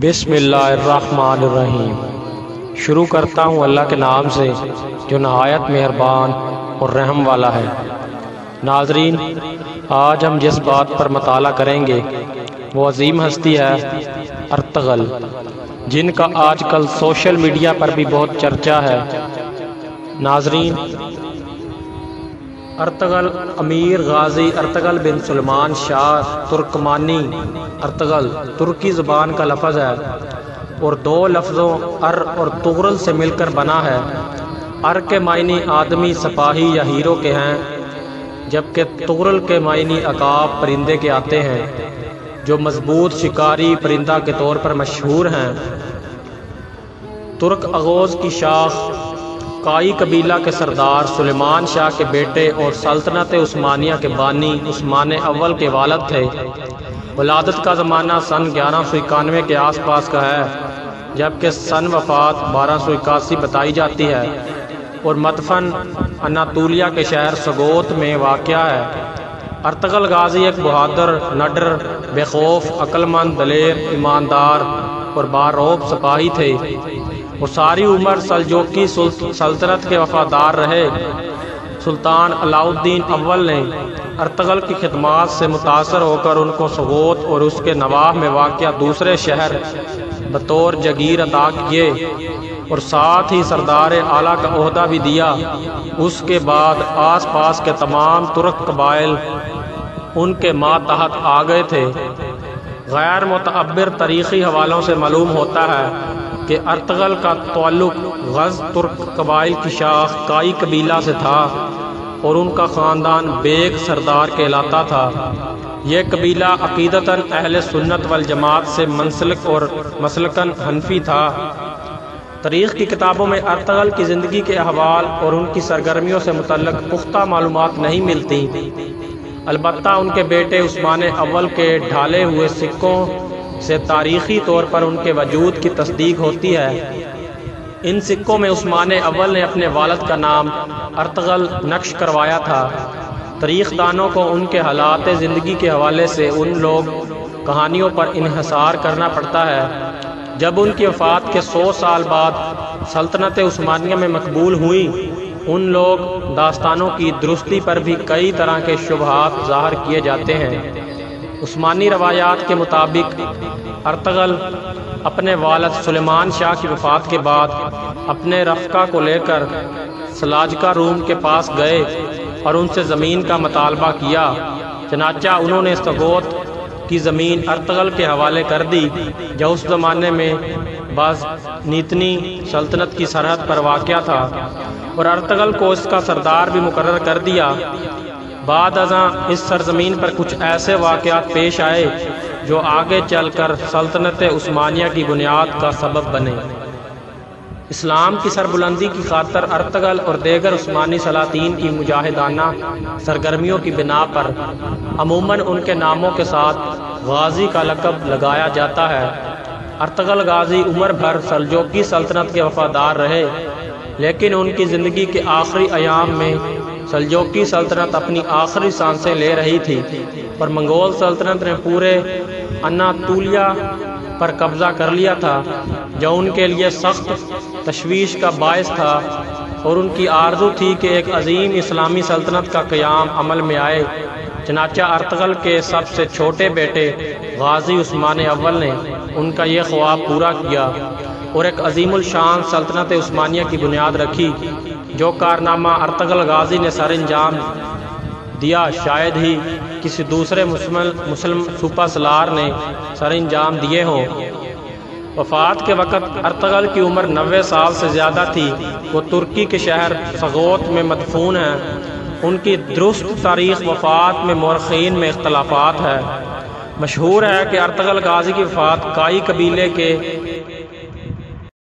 بسم اللہ الرحمن الرحیم۔ شروع کرتا ہوں اللہ کے نام سے جو نہایت مہربان اور رحم والا ہے۔ ناظرین، آج ہم جس بات پر مطالعہ کریں گے وہ عظیم ہستی ہے ارطغرل، جن کا آج کل سوشل میڈیا پر بھی بہت چرچا ہے۔ ناظرین، ارطغرل امیر غازی ارطغرل بن سلمان شاہ ترکمانی ارطغرل ترکی زبان کا لفظ ہے اور دو لفظوں ار اور طغرل سے مل کر بنا ہے۔ ار کے معنی آدمی، سپاہی یا ہیرو کے ہیں، جبکہ طغرل کے معنی عقاب پرندے کے آتے ہیں جو مضبوط شکاری پرندہ کے طور پر مشہور ہیں۔ ترک اغوز کی شاخ کائی قبیلہ کے سردار سلیمان شاہ کے بیٹے اور سلطنت عثمانیہ کے بانی عثمان اول کے والد تھے۔ ولادت کا زمانہ سن 1191 کے آس پاس کا ہے، جبکہ سن وفات 1281 بتائی جاتی ہے اور مدفن اناطولیہ کے شہر سگوت میں واقع ہے۔ ارطغرل غازی ایک بہادر، نڈر، بے خوف، عقل مند، دلیر، ایماندار اور بارعب سپاہی تھے۔ وہ ساری عمر سلجوقی سلطنت کے وفادار رہے۔ سلطان علاء الدین اول نے ارطغرل کی خدمات سے متاثر ہو کر ان کو سگوت اور اس کے نواح میں واقع دوسرے شہر بطور جگیر عطا کیے اور ساتھ ہی سردار اعلیٰ کا عہدہ بھی دیا۔ اس کے بعد آس پاس کے تمام ترک قبائل ان کے ماتحت آ گئے تھے۔ غیر معتبر تاریخی حوالوں سے معلوم ہوتا ہے کہ ارطغرل کا تعلق غز ترک قبائل کی شاخ کائی قبیلہ سے تھا اور ان کا خاندان بیگ سردار کہلاتا تھا۔ یہ قبیلہ عقیدتاً اہل سنت والجماعت سے منسلک اور مسلکاً حنفی تھا۔ تاریخ کی کتابوں میں ارطغرل کی زندگی کے احوال اور ان کی سرگرمیوں سے متعلق پختہ معلومات نہیں ملتی، البتہ ان کے بیٹے عثمان اول کے ڈھالے ہوئے سکوں سے تاریخی طور پر ان کے وجود کی تصدیق ہوتی ہے۔ ان سکوں میں عثمان اول نے اپنے والد کا نام ارطغرل نقش کروایا تھا۔ تاریخ دانوں کو ان کے حالات زندگی کے حوالے سے ان لوگ کہانیوں پر انحصار کرنا پڑتا ہے۔ جب ان کی وفات کے 100 سال بعد سلطنت عثمانیہ میں مقبول ہوئی، ان لوگ داستانوں کی درستی پر بھی کئی طرح کے شبہات ظاہر کیے جاتے ہیں۔ عثمانی روایات کے مطابق ارطغرل اپنے والد سلیمان شاہ کی وفات کے بعد اپنے رفقا کو لے کر سلاجقہ روم کے پاس گئے اور ان سے زمین کا مطالبہ کیا۔ چنانچہ انہوں نے سگوت کی زمین ارطغرل کے حوالے کر دی، جو اس زمانے میں بازنطینی سلطنت کی سرحد پر واقع تھا، اور ارطغرل کو اس کا سردار بھی مقرر کر دیا۔ بعد ازاں اس سرزمین پر کچھ ایسے واقعات پیش آئے جو آگے چل کر سلطنت عثمانیہ کی بنیاد کا سبب بنے۔ اسلام کی سربلندی کی خاطر ارطغرل اور دیگر عثمانی سلاطین کی مجاہدانہ سرگرمیوں کی بنا پر عموماً ان کے ناموں کے ساتھ غازی کا لقب لگایا جاتا ہے۔ ارطغرل غازی عمر بھر سلجوقی سلطنت کے وفادار رہے، لیکن ان کی زندگی کے آخری ایام میں سلجوقی سلطنت اپنی آخری سانسیں لے رہی تھی اور منگول سلطنت نے پورے اناطولیہ پر قبضہ کر لیا تھا، جو ان کے لیے سخت تشویش کا باعث تھا، اور ان کی آرزو تھی کہ ایک عظیم اسلامی سلطنت کا قیام عمل میں آئے۔ چنانچہ ارطغرل کے سب سے چھوٹے بیٹے غازی عثمان اول نے ان کا یہ خواب پورا کیا اور ایک عظیم الشان سلطنت عثمانیہ کی بنیاد رکھی، جو کارنامہ ارطغرل غازی نے سر انجام دیا شاید ہی کسی دوسرے مسلم سپہ سالار نے سر انجام دیے ہوں۔ وفات کے وقت ارطغرل کی عمر 90 سال سے زیادہ تھی۔ وہ ترکی کے شہر سگوت میں مدفون ہیں۔ ان کی درست تاریخ وفات میں مورخین میں اختلافات ہے۔ مشہور ہے کہ ارطغرل غازی کی وفات کائی قبیلے کے